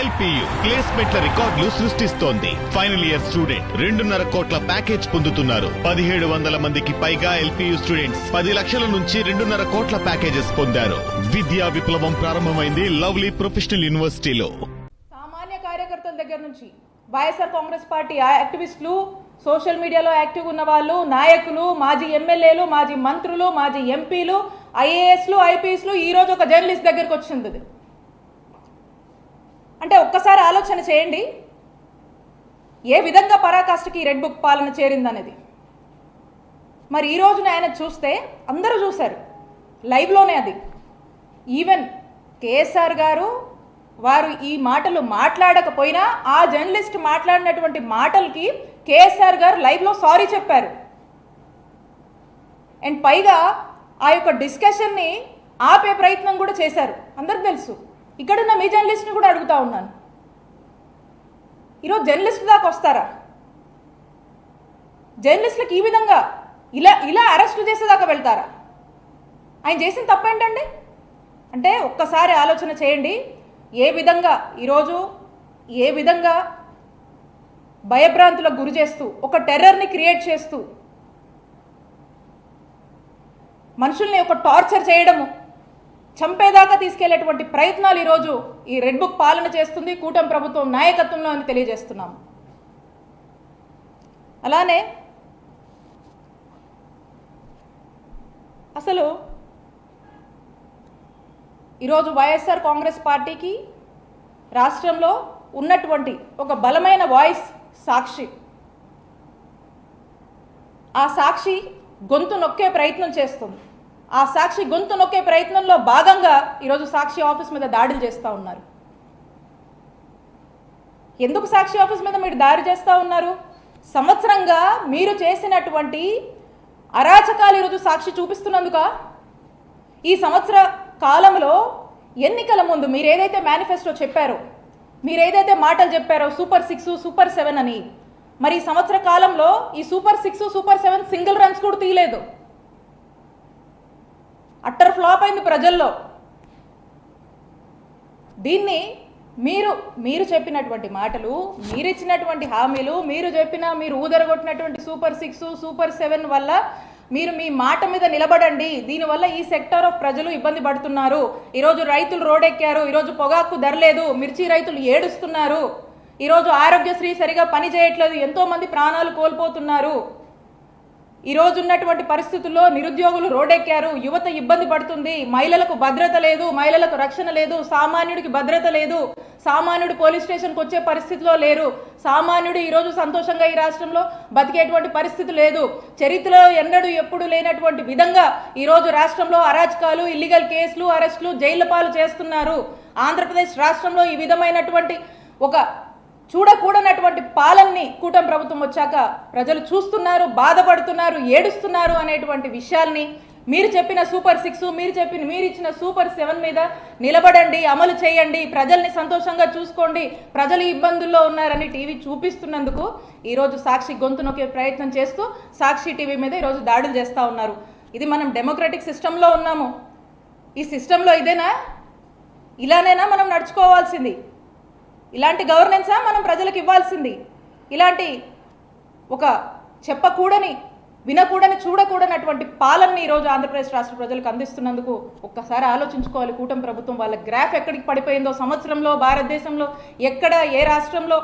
LPU ప్లేస్మెంట్ల రికార్డులు సృష్టిస్తోంది. Final year student 2.5 కోట్ల ప్యాకేజ్ పొందుతున్నారు. 1700 మందికి పైగా LPU స్టూడెంట్స్ 10 లక్షల నుంచి 2.5 కోట్ల ప్యాకేజెస్ పొందారు. విద్యా విప్లవం ప్రారంభమైంది లవ్లీ ప్రొఫెషనల్ యూనివర్సిటీలో. సామాన్య కార్యకర్తల దగ్గర నుంచి వైఎస్ఆర్ కాంగ్రెస్ పార్టీ యాక్టివిస్టులు, సోషల్ మీడియాలో యాక్టివ్ ఉన్న వాళ్ళు, నాయకులు, మాజీ ఎమ్మెల్యేలు, మాజీ మంత్రులు, మాజీ ఎంపీలు, IASలు, IPSలు ఈ రోజు ఒక జర్నలిస్ట్ దగ్గరకు వచ్చింది. అంటే ఒక్కసారి ఆలోచన చేయండి, ఏ విధంగా పరాకాష్ఠకి రెడ్ బుక్ పాలన చేరిందనేది. మరి ఈ రోజున ఆయన చూస్తే అందరూ చూశారు లైవ్లోనే. అది ఈవెన్ కేఎస్ఆర్ గారు వారు ఈ మాటలు మాట్లాడకపోయినా ఆ జర్నలిస్ట్ మాట్లాడినటువంటి మాటలకి కేఎస్ఆర్ గారు లైవ్లో సారీ చెప్పారు. అండ్ పైగా ఆ యొక్క డిస్కషన్ని ఆపే ప్రయత్నం కూడా చేశారు. అందరికి తెలుసు. ఇక్కడున్న మీ జర్నలిస్ట్ని కూడా అడుగుతా ఉన్నాను, ఈరోజు జర్నలిస్ట్ దాకా వస్తారా? జర్నలిస్టులకు ఈ విధంగా ఇలా అరెస్టు చేసేదాకా వెళ్తారా? ఆయన చేసిన తప్పేంటండి? అంటే ఒక్కసారి ఆలోచన చేయండి, ఏ విధంగా భయభ్రాంతులకు గురి చేస్తూ, ఒక టెర్రర్ని క్రియేట్ చేస్తూ, మనుషుల్ని ఒక టార్చర్ చేయడము, చంపేదాకా తీసుకెళ్లేటువంటి ప్రయత్నాలు ఈరోజు ఈ రెడ్ బుక్ పాలన చేస్తుంది కూటమి ప్రభుత్వం నాయకత్వంలో అని తెలియజేస్తున్నాము. అలానే అసలు ఈరోజు వైఎస్ఆర్ కాంగ్రెస్ పార్టీకి రాష్ట్రంలో ఉన్నటువంటి ఒక బలమైన వాయిస్ సాక్షి. ఆ సాక్షి గొంతు నొక్కే ప్రయత్నం చేస్తుంది. ఆ సాక్షి గొంతు నొక్కే ప్రయత్నంలో భాగంగా ఈరోజు సాక్షి ఆఫీస్ మీద దాడులు చేస్తూ ఉన్నారు. ఎందుకు సాక్షి ఆఫీస్ మీద మీరు దాడి చేస్తూ ఉన్నారు? సంవత్సరంగా మీరు చేసినటువంటి అరాచకాలు ఈరోజు సాక్షి చూపిస్తున్నందుక. ఈ సంవత్సర కాలంలో ఎన్నికల ముందు మీరు ఏదైతే మేనిఫెస్టో చెప్పారో, మీరు ఏదైతే మాటలు చెప్పారో సూపర్ 6, సూపర్ 7 అని, మరి ఈ సంవత్సర కాలంలో ఈ సూపర్ 6, సూపర్ 7 సింగిల్ రన్స్ కూడా తీయలేదు. అట్టర్ ఫ్లాప్ అయింది ప్రజల్లో. దీన్ని మీరు చెప్పినటువంటి మాటలు, మీరు ఇచ్చినటువంటి హామీలు, మీరు ఊదరగొట్టినటువంటి సూపర్ 6, సూపర్ 7 వల్ల మీరు మీ మాట మీద నిలబడండి. దీనివల్ల ఈ సెక్టర్ ఆఫ్ ప్రజలు ఇబ్బంది పడుతున్నారు. ఈరోజు రైతులు రోడ్డెక్కారు. ఈరోజు పొగాకు ధర లేదు, మిర్చి రైతులు ఏడుస్తున్నారు. ఈరోజు ఆరోగ్యశ్రీ సరిగా పని చేయట్లేదు, ఎంతోమంది ప్రాణాలు కోల్పోతున్నారు. ఈరోజు ఉన్నటువంటి పరిస్థితుల్లో నిరుద్యోగులు రోడ్డెక్కారు, యువత ఇబ్బంది పడుతుంది, మహిళలకు భద్రత లేదు, మహిళలకు రక్షణ లేదు, సామాన్యుడికి భద్రత లేదు, సామాన్యుడు పోలీస్ స్టేషన్కి వచ్చే పరిస్థితిలో లేరు, సామాన్యుడు ఈరోజు సంతోషంగా ఈ రాష్ట్రంలో బతికేటువంటి పరిస్థితి లేదు. చరిత్రలో ఎన్నడూ ఎప్పుడు లేనటువంటి విధంగా ఈరోజు రాష్ట్రంలో అరాచకాలు, ఇల్లీగల్ కేసులు, అరెస్టులు, జైళ్ల పాలు చేస్తున్నారు. ఆంధ్రప్రదేశ్ రాష్ట్రంలో ఈ విధమైనటువంటి ఒక చూడకూడనటువంటి పాలనని కూటమి ప్రభుత్వం వచ్చాక ప్రజలు చూస్తున్నారు, బాధపడుతున్నారు, ఏడుస్తున్నారు అనేటువంటి విషయాల్ని మీరు చెప్పిన సూపర్ 6, మీరు ఇచ్చిన సూపర్ 7 మీద నిలబడండి, అమలు చేయండి, ప్రజల్ని సంతోషంగా చూసుకోండి, ప్రజలు ఇబ్బందుల్లో ఉన్నారని టీవీ చూపిస్తున్నందుకు ఈరోజు సాక్షి గొంతు నొక్కే ప్రయత్నం చేస్తూ సాక్షి టీవీ మీద ఈరోజు దాడులు చేస్తూ ఉన్నారు. ఇది మనం డెమోక్రటిక్ సిస్టంలో ఉన్నాము. ఈ సిస్టంలో ఇలానైనా మనం నడుచుకోవాల్సింది? ఇలాంటి గవర్నెన్సా మనం ప్రజలకు ఇవ్వాల్సింది? ఇలాంటి ఒక చెప్పకూడని, వినకూడని, చూడకూడనటువంటి పాలనని ఈరోజు ఆంధ్రప్రదేశ్ రాష్ట్ర ప్రజలకు అందిస్తున్నందుకు ఒక్కసారి ఆలోచించుకోవాలి కూటమి ప్రభుత్వం. వాళ్ళ గ్రాఫ్ ఎక్కడికి పడిపోయిందో, సంవత్సరంలో భారతదేశంలో ఎక్కడ ఏ రాష్ట్రంలో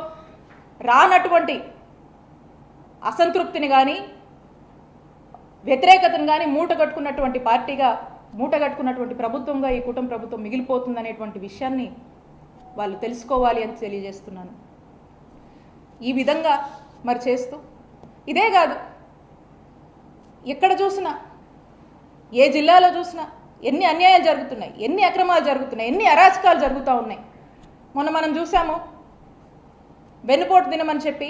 రానటువంటి అసంతృప్తిని కానీ వ్యతిరేకతను కానీ మూటగట్టుకున్నటువంటి పార్టీగా, మూటగట్టుకున్నటువంటి ప్రభుత్వంగా ఈ కూటమి ప్రభుత్వం మిగిలిపోతుందనేటువంటి విషయాన్ని వాళ్ళు తెలుసుకోవాలి అని తెలియజేస్తున్నాను. ఈ విధంగా మరి చేస్తూ ఇదే కాదు, ఎక్కడ చూసినా, ఏ జిల్లాలో చూసినా ఎన్ని అన్యాయాలు జరుగుతున్నాయి, ఎన్ని అక్రమాలు జరుగుతున్నాయి, ఎన్ని అరాచకాలు జరుగుతూ ఉన్నాయి. మొన్న మనం చూసాము, వెన్నుపోటు దినమని చెప్పి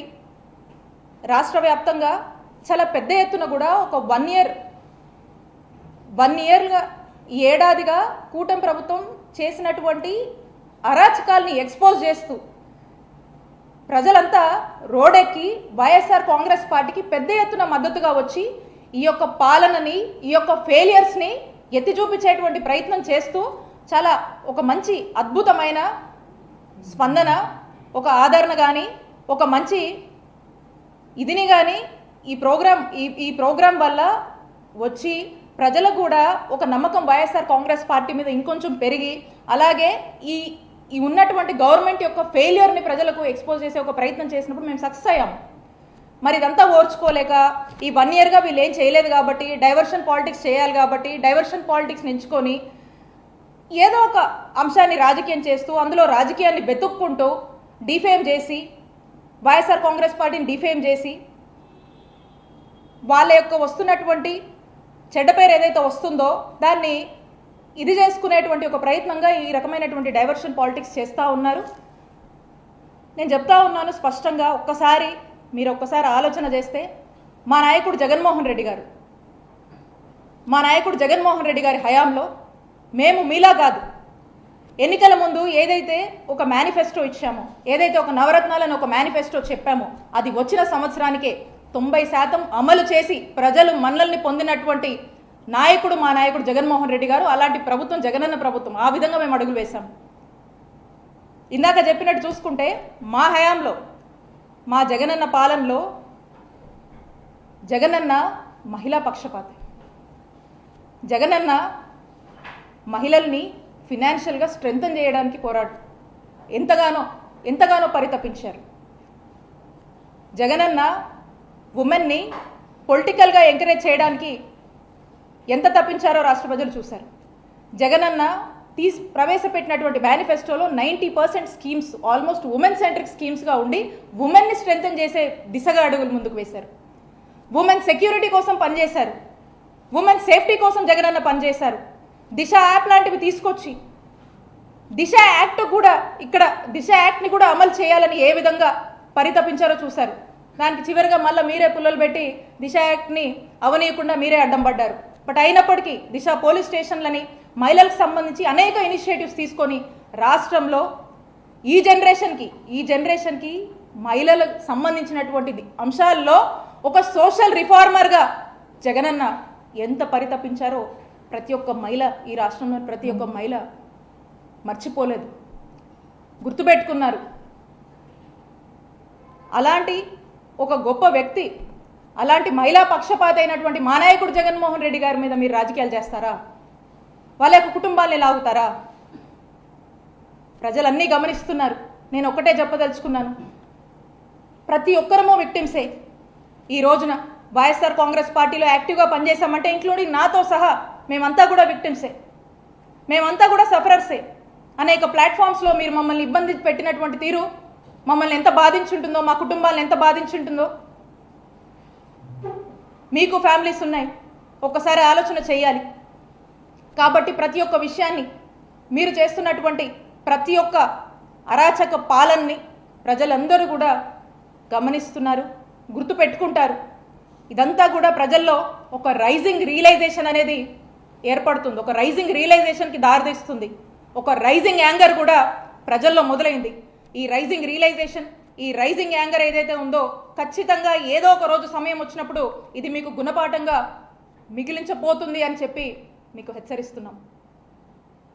రాష్ట్ర వ్యాప్తంగా చాలా పెద్ద ఎత్తున కూడా ఒక 1 ఇయర్గా ఈ ఏడాదిగా కూటమి ప్రభుత్వం చేసినటువంటి అరాచకాల్ని ఎక్స్పోజ్ చేస్తూ ప్రజలంతా రోడ్డెక్కి వైఎస్ఆర్ కాంగ్రెస్ పార్టీకి పెద్ద ఎత్తున మద్దతుగా వచ్చి ఈ యొక్క పాలనని, ఈ యొక్క ఫెయిలియర్స్ని ఎత్తి చూపించేటువంటి ప్రయత్నం చేస్తూ చాలా ఒక మంచి అద్భుతమైన స్పందన, ఒక ఆదరణ కానీ, ఒక మంచి ఇదిని కానీ ఈ ప్రోగ్రాం వల్ల వచ్చి ప్రజలకు కూడా ఒక నమ్మకం వైఎస్ఆర్ కాంగ్రెస్ పార్టీ మీద ఇంకొంచెం పెరిగి, అలాగే ఈ ఉన్నటువంటి గవర్నమెంట్ యొక్క ఫెయిల్యూర్ని ప్రజలకు ఎక్స్పోజ్ చేసే ఒక ప్రయత్నం చేసినప్పుడు మేము సక్సెస్ అయ్యాం. మరి ఇదంతా ఓర్చుకోలేక ఈ 1 ఇయర్గా వీళ్ళు ఏం చేయలేదు కాబట్టి, డైవర్షన్ పాలిటిక్స్ చేయాలి కాబట్టి డైవర్షన్ పాలిటిక్స్ని ఎంచుకొని ఏదో ఒక అంశాన్ని రాజకీయం చేస్తూ అందులో రాజకీయాన్ని వెతుక్కుంటూ డిఫేమ్ చేసి, వైఎస్ఆర్ కాంగ్రెస్ పార్టీని డిఫేమ్ చేసి, వాళ్ళ యొక్క వస్తున్నటువంటి చెడ్డ పేరు ఏదైతే వస్తుందో దాన్ని ఇది చేసుకునేటువంటి ఒక ప్రయత్నంగా ఈ రకమైనటువంటి డైవర్షన్ పాలిటిక్స్ చేస్తూ ఉన్నారు. నేను చెప్తా ఉన్నాను స్పష్టంగా, మీరు ఒక్కసారి ఆలోచన చేస్తే మా నాయకుడు జగన్మోహన్ రెడ్డి గారి హయాంలో మేము మీలా కాదు, ఎన్నికల ముందు ఏదైతే ఒక మేనిఫెస్టో ఇచ్చామో, ఏదైతే ఒక నవరత్నాలను ఒక మేనిఫెస్టో చెప్పామో అది వచ్చిన సంవత్సరానికే 90% అమలు చేసి ప్రజలు మన్నల్ని పొందినటువంటి నాయకుడు మా నాయకుడు జగన్మోహన్ రెడ్డి గారు. అలాంటి ప్రభుత్వం జగనన్న ప్రభుత్వం. ఆ విధంగా మేము అడుగులు వేశాం. ఇందాక చెప్పినట్టు చూసుకుంటే మా హయాంలో, మా జగనన్న పాలనలో జగనన్న మహిళా పక్షపాతి. జగనన్న మహిళల్ని ఫినాన్షియల్గా స్ట్రెంథన్ చేయడానికి ఎంతగానో పరితపించారు. జగనన్న ఉమెన్ని పొలిటికల్గా ఎంకరేజ్ చేయడానికి ఎంత తప్పించారో రాష్ట్ర ప్రజలు చూశారు. జగనన్న ప్రవేశపెట్టినటువంటి మేనిఫెస్టోలో 90% స్కీమ్స్ ఆల్మోస్ట్ ఉమెన్ సెంట్రిక్ స్కీమ్స్గా ఉండి ఉమెన్ని స్ట్రెంథన్ చేసే దిశగా అడుగులు ముందుకు వేశారు. ఉమెన్ సెక్యూరిటీ కోసం పనిచేశారు. ఉమెన్ సేఫ్టీ కోసం జగనన్న పనిచేశారు. దిశ యాప్ లాంటివి తీసుకొచ్చి దిశ యాక్ట్ని కూడా అమలు చేయాలని ఏ విధంగా పరితపించారో చూశారు. దానికి చివరిగా మళ్ళీ మీరే పుల్లలు పెట్టి దిశ యాక్ట్ని అవనీయకుండా మీరే అడ్డం పడ్డారు. బట్ అయినప్పటికీ దిశ పోలీస్ స్టేషన్లని మహిళలకు సంబంధించి అనేక ఇనిషియేటివ్స్ తీసుకొని రాష్ట్రంలో ఈ జనరేషన్కి మహిళలకు సంబంధించినటువంటి అంశాల్లో ఒక సోషల్ రిఫార్మర్గా జగనన్న ఎంత పరితపించారో ప్రతి ఒక్క మహిళ, ఈ రాష్ట్రంలో ప్రతి ఒక్క మహిళ మర్చిపోలేదు, గుర్తుపెట్టుకున్నారు. అలాంటి ఒక గొప్ప వ్యక్తి, అలాంటి మహిళా పక్షపాత అయినటువంటి మా నాయకుడు జగన్మోహన్ రెడ్డి గారి మీద మీరు రాజకీయాలు చేస్తారా? వాళ్ళ యొక్క కుటుంబాన్ని లాగుతారా? ప్రజలన్నీ గమనిస్తున్నారు. నేను ఒక్కటే చెప్పదలుచుకున్నాను, ప్రతి ఒక్కరమో విక్టిమ్సే. ఈ రోజున వైఎస్ఆర్ కాంగ్రెస్ పార్టీలో యాక్టివ్గా పనిచేశామంటే ఇంక్లూడింగ్ నాతో సహా మేమంతా కూడా విక్టిమ్సే, మేమంతా కూడా సఫరర్సే. అనేక ప్లాట్ఫామ్స్లో మీరు మమ్మల్ని ఇబ్బంది పెట్టినటువంటి తీరు మమ్మల్ని ఎంత బాధించుంటుందో, మా కుటుంబాలను ఎంత బాధించుంటుందో. మీకు ఫ్యామిలీస్ ఉన్నాయి, ఒక్కసారి ఆలోచన చేయాలి. కాబట్టి ప్రతి ఒక్క విషయాన్ని, మీరు చేస్తున్నటువంటి ప్రతి ఒక్క అరాచక పాలనని ప్రజలందరూ కూడా గమనిస్తున్నారు, గుర్తుపెట్టుకుంటారు. ఇదంతా కూడా ప్రజల్లో ఒక రైజింగ్ రియలైజేషన్ అనేది ఏర్పడుతుంది, ఒక రైజింగ్ రియలైజేషన్కి దారితీస్తుంది, ఒక రైజింగ్ యాంగర్ కూడా ప్రజల్లో మొదలైంది. ఈ రైజింగ్ రియలైజేషన్, ఈ రైజింగ్ యాంగర్ ఏదైతే ఉందో ఖచ్చితంగా ఏదో ఒక రోజు సమయం వచ్చినప్పుడు ఇది మీకు గుణపాఠంగా మిగిలించబోతుంది అని చెప్పి మీకు హెచ్చరిస్తున్నాం.